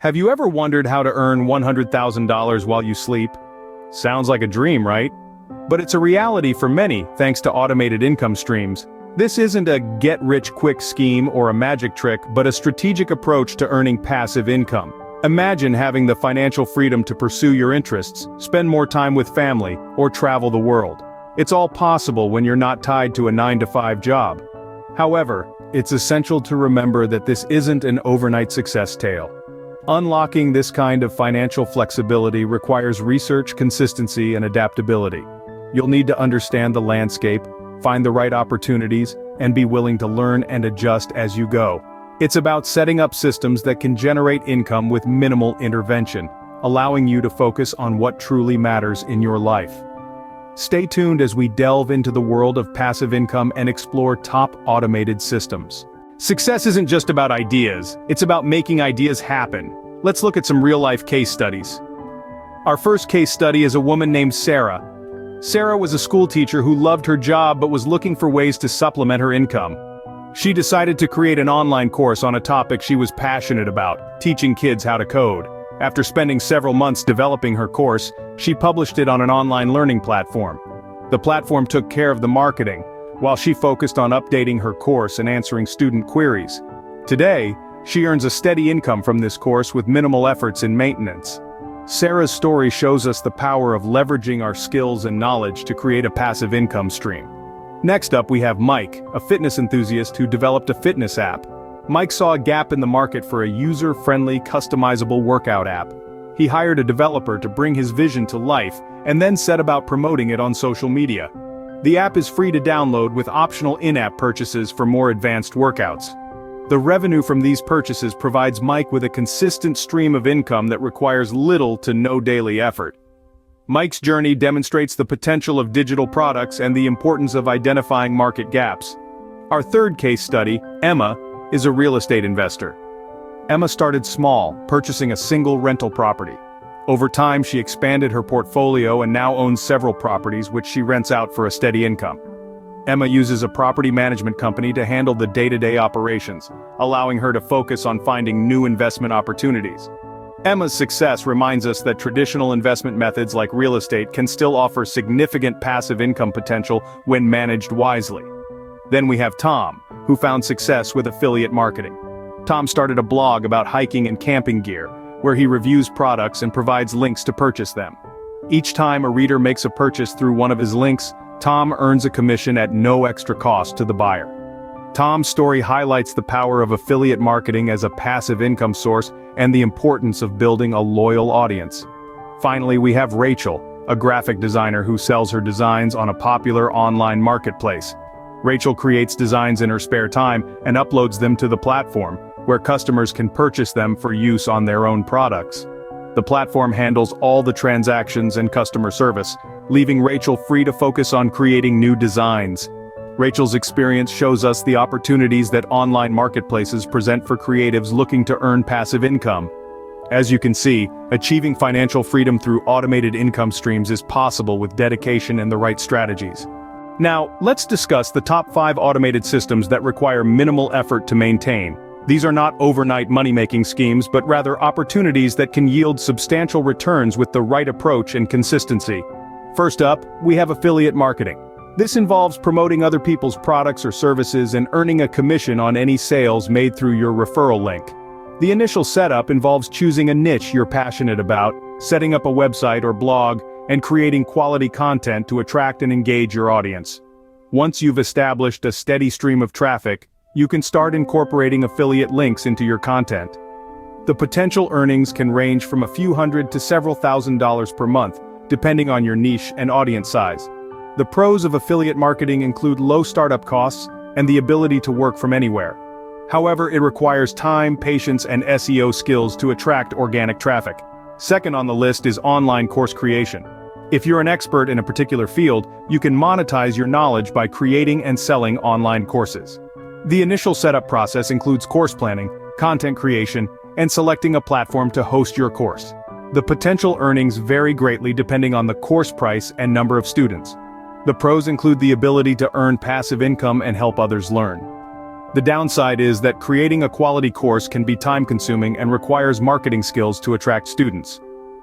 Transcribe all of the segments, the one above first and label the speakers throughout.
Speaker 1: Have you ever wondered how to earn $100,000 while you sleep? Sounds like a dream, right? But it's a reality for many thanks to automated income streams. This isn't a get-rich-quick scheme or a magic trick, but a strategic approach to earning passive income. Imagine having the financial freedom to pursue your interests, spend more time with family, or travel the world. It's all possible when you're not tied to a 9-to-5 job. However, it's essential to remember that this isn't an overnight success tale. Unlocking this kind of financial flexibility requires research, consistency, and adaptability. You'll need to understand the landscape, find the right opportunities, and be willing to learn and adjust as you go. It's about setting up systems that can generate income with minimal intervention, allowing you to focus on what truly matters in your life. Stay tuned as we delve into the world of passive income and explore top automated systems. Success isn't just about ideas, it's about making ideas happen. Let's look at some real-life case studies. Our first case study is a woman named Sarah. Sarah was a school teacher who loved her job but was looking for ways to supplement her income. She decided to create an online course on a topic she was passionate about, teaching kids how to code. After spending several months developing her course, she published it on an online learning platform. The platform took care of the marketing, while she focused on updating her course and answering student queries. Today, she earns a steady income from this course with minimal efforts in maintenance. Sarah's story shows us the power of leveraging our skills and knowledge to create a passive income stream. Next up we have Mike, a fitness enthusiast who developed a fitness app. Mike saw a gap in the market for a user-friendly, customizable workout app. He hired a developer to bring his vision to life and then set about promoting it on social media. The app is free to download with optional in-app purchases for more advanced workouts. The revenue from these purchases provides Mike with a consistent stream of income that requires little to no daily effort. Mike's journey demonstrates the potential of digital products and the importance of identifying market gaps. Our third case study, Emma, is a real estate investor. Emma started small, purchasing a single rental property. Over time, she expanded her portfolio and now owns several properties which she rents out for a steady income. Emma uses a property management company to handle the day-to-day operations, allowing her to focus on finding new investment opportunities. Emma's success reminds us that traditional investment methods like real estate can still offer significant passive income potential when managed wisely. Then we have Tom, who found success with affiliate marketing. Tom started a blog about hiking and camping gear, where he reviews products and provides links to purchase them. Each time a reader makes a purchase through one of his links, Tom earns a commission at no extra cost to the buyer. Tom's story highlights the power of affiliate marketing as a passive income source and the importance of building a loyal audience. Finally, we have Rachel, a graphic designer who sells her designs on a popular online marketplace. Rachel creates designs in her spare time and uploads them to the platform, where customers can purchase them for use on their own products. The platform handles all the transactions and customer service, leaving Rachel free to focus on creating new designs. Rachel's experience shows us the opportunities that online marketplaces present for creatives looking to earn passive income. As you can see, achieving financial freedom through automated income streams is possible with dedication and the right strategies. Now, let's discuss the top 5 automated systems that require minimal effort to maintain. These are not overnight money-making schemes, but rather opportunities that can yield substantial returns with the right approach and consistency. First up, we have affiliate marketing. This involves promoting other people's products or services and earning a commission on any sales made through your referral link. The initial setup involves choosing a niche you're passionate about, setting up a website or blog, and creating quality content to attract and engage your audience. Once you've established a steady stream of traffic, you can start incorporating affiliate links into your content. The potential earnings can range from a few hundred to several $1,000s per month, depending on your niche and audience size. The pros of affiliate marketing include low startup costs and the ability to work from anywhere. However, it requires time, patience, and SEO skills to attract organic traffic. Second on the list is online course creation. If you're an expert in a particular field, you can monetize your knowledge by creating and selling online courses. The initial setup process includes course planning, content creation, and selecting a platform to host your course. The potential earnings vary greatly depending on the course price and number of students. The pros include the ability to earn passive income and help others learn. The downside is that creating a quality course can be time-consuming and requires marketing skills to attract students.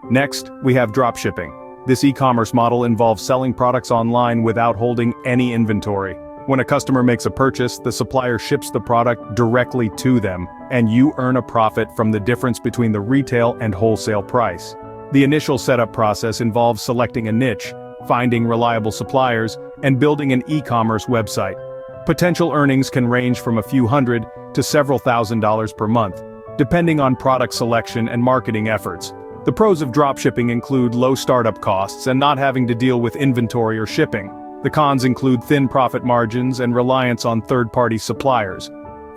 Speaker 1: Next, we have dropshipping. This e-commerce model involves selling products online without holding any inventory. When a customer makes a purchase, the supplier ships the product directly to them, and you earn a profit from the difference between the retail and wholesale price. The initial setup process involves selecting a niche, finding reliable suppliers, and building an e-commerce website. Potential earnings can range from a few hundred to several $1,000s per month, depending on product selection and marketing efforts. The pros of dropshipping include low startup costs and not having to deal with inventory or shipping. The cons include thin profit margins and reliance on third-party suppliers.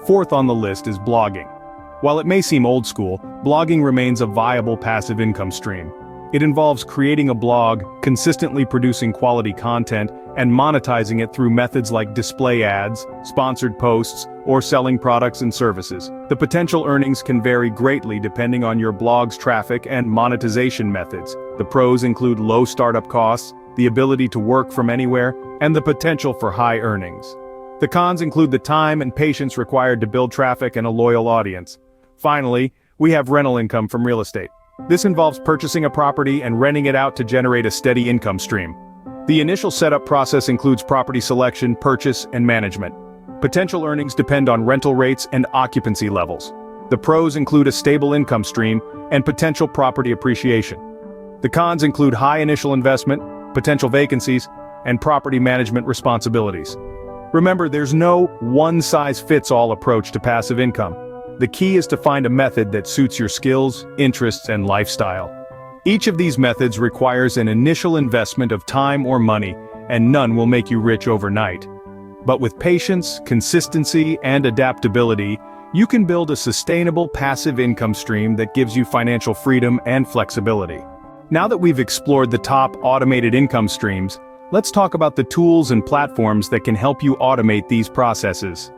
Speaker 1: Fourth on the list is blogging. While it may seem old school, blogging remains a viable passive income stream. It involves creating a blog, consistently producing quality content, and monetizing it through methods like display ads, sponsored posts, or selling products and services. The potential earnings can vary greatly depending on your blog's traffic and monetization methods. The pros include low startup costs, the ability to work from anywhere, and the potential for high earnings. The cons include the time and patience required to build traffic and a loyal audience. Finally, we have rental income from real estate. This involves purchasing a property and renting it out to generate a steady income stream. The initial setup process includes property selection, purchase, and management. Potential earnings depend on rental rates and occupancy levels. The pros include a stable income stream and potential property appreciation. The cons include high initial investment, potential vacancies, and property management responsibilities. Remember, there's no one-size-fits-all approach to passive income. The key is to find a method that suits your skills, interests, and lifestyle. Each of these methods requires an initial investment of time or money, and none will make you rich overnight. But with patience, consistency, and adaptability, you can build a sustainable passive income stream that gives you financial freedom and flexibility. Now that we've explored the top automated income streams, let's talk about the tools and platforms that can help you automate these processes.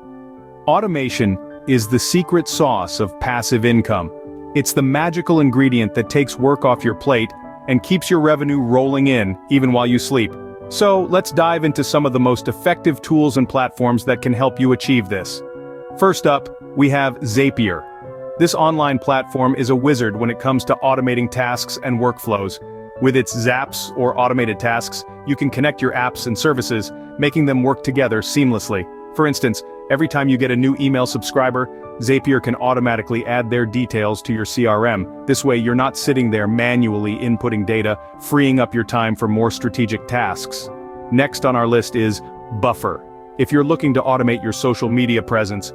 Speaker 1: Automation is the secret sauce of passive income. It's the magical ingredient that takes work off your plate and keeps your revenue rolling in, even while you sleep. So, let's dive into some of the most effective tools and platforms that can help you achieve this. First up, we have Zapier. This online platform is a wizard when it comes to automating tasks and workflows. With its zaps, or automated tasks, you can connect your apps and services, making them work together seamlessly. For instance, every time you get a new email subscriber, Zapier can automatically add their details to your CRM. This way you're not sitting there manually inputting data, freeing up your time for more strategic tasks. Next on our list is Buffer. If you're looking to automate your social media presence,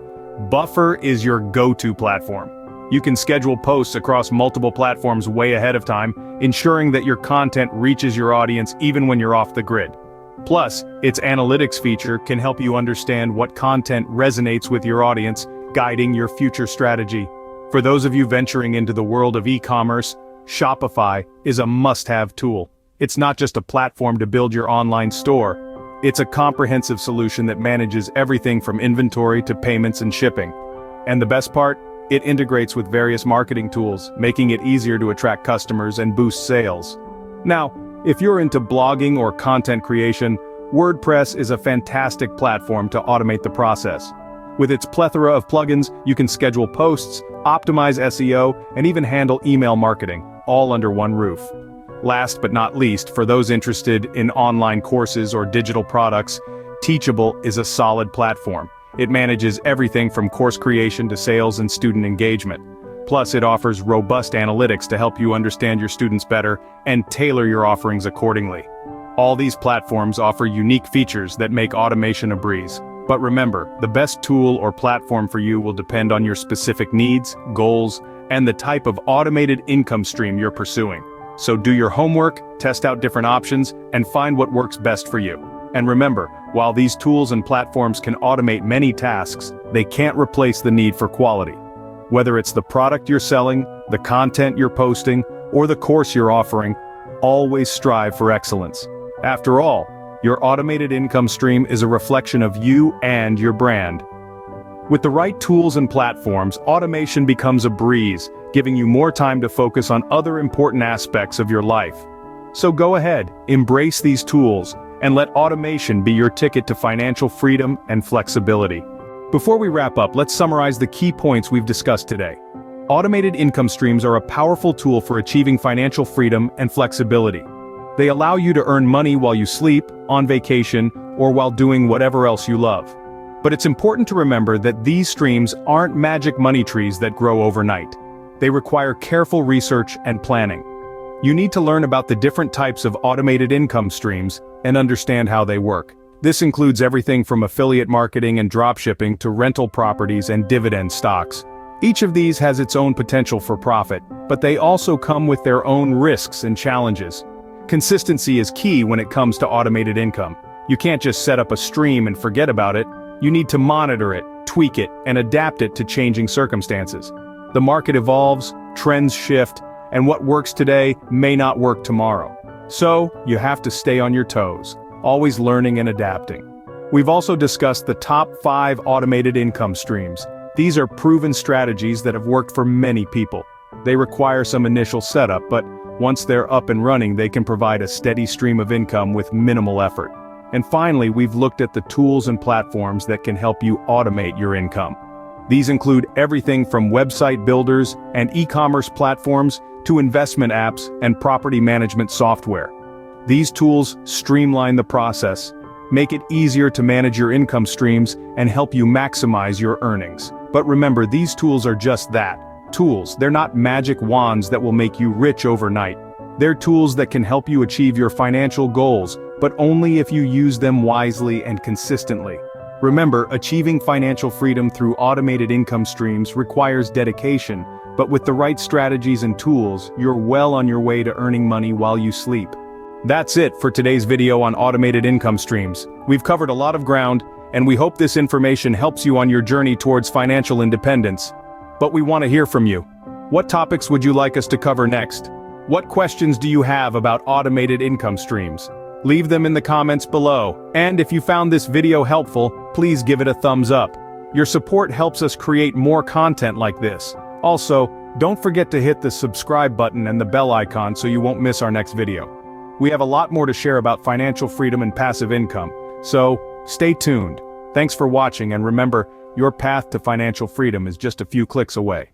Speaker 1: Buffer is your go-to platform. You can schedule posts across multiple platforms way ahead of time, ensuring that your content reaches your audience even when you're off the grid. Plus, its analytics feature can help you understand what content resonates with your audience, guiding your future strategy. For those of you venturing into the world of e-commerce, Shopify is a must-have tool. It's not just a platform to build your online store. It's a comprehensive solution that manages everything from inventory to payments and shipping. And the best part? It integrates with various marketing tools, making it easier to attract customers and boost sales. Now, if you're into blogging or content creation, WordPress is a fantastic platform to automate the process. With its plethora of plugins, you can schedule posts, optimize SEO, and even handle email marketing, all under one roof. Last but not least, for those interested in online courses or digital products, Teachable is a solid platform. It manages everything from course creation to sales and student engagement. Plus, it offers robust analytics to help you understand your students better and tailor your offerings accordingly. All these platforms offer unique features that make automation a breeze. But remember, the best tool or platform for you will depend on your specific needs, goals, and the type of automated income stream you're pursuing. So do your homework, test out different options, and find what works best for you. And remember, while these tools and platforms can automate many tasks, they can't replace the need for quality. Whether it's the product you're selling, the content you're posting, or the course you're offering, always strive for excellence. After all, your automated income stream is a reflection of you and your brand. With the right tools and platforms, automation becomes a breeze, giving you more time to focus on other important aspects of your life. So go ahead, embrace these tools, and let automation be your ticket to financial freedom and flexibility. Before we wrap up, let's summarize the key points we've discussed today. Automated income streams are a powerful tool for achieving financial freedom and flexibility. They allow you to earn money while you sleep, on vacation, or while doing whatever else you love. But it's important to remember that these streams aren't magic money trees that grow overnight. They require careful research and planning. You need to learn about the different types of automated income streams and understand how they work. This includes everything from affiliate marketing and dropshipping to rental properties and dividend stocks. Each of these has its own potential for profit, but they also come with their own risks and challenges. Consistency is key when it comes to automated income. You can't just set up a stream and forget about it. You need to monitor it, tweak it, and adapt it to changing circumstances. The market evolves, trends shift, and what works today may not work tomorrow. So, you have to stay on your toes, always learning and adapting. We've also discussed the top 5 automated income streams. These are proven strategies that have worked for many people. They require some initial setup, but once they're up and running, they can provide a steady stream of income with minimal effort. And finally, we've looked at the tools and platforms that can help you automate your income. These include everything from website builders and e-commerce platforms to investment apps and property management software. These tools streamline the process, make it easier to manage your income streams, and help you maximize your earnings. But remember, these tools are just that, tools. They're not magic wands that will make you rich overnight. They're tools that can help you achieve your financial goals, but only if you use them wisely and consistently. Remember, achieving financial freedom through automated income streams requires dedication, but with the right strategies and tools, you're well on your way to earning money while you sleep. That's it for today's video on automated income streams. We've covered a lot of ground, and we hope this information helps you on your journey towards financial independence. But we want to hear from you. What topics would you like us to cover next? What questions do you have about automated income streams? Leave them in the comments below. And if you found this video helpful, please give it a thumbs up. Your support helps us create more content like this. Also, don't forget to hit the subscribe button and the bell icon so you won't miss our next video. We have a lot more to share about financial freedom and passive income, so stay tuned. Thanks for watching, and remember, your path to financial freedom is just a few clicks away.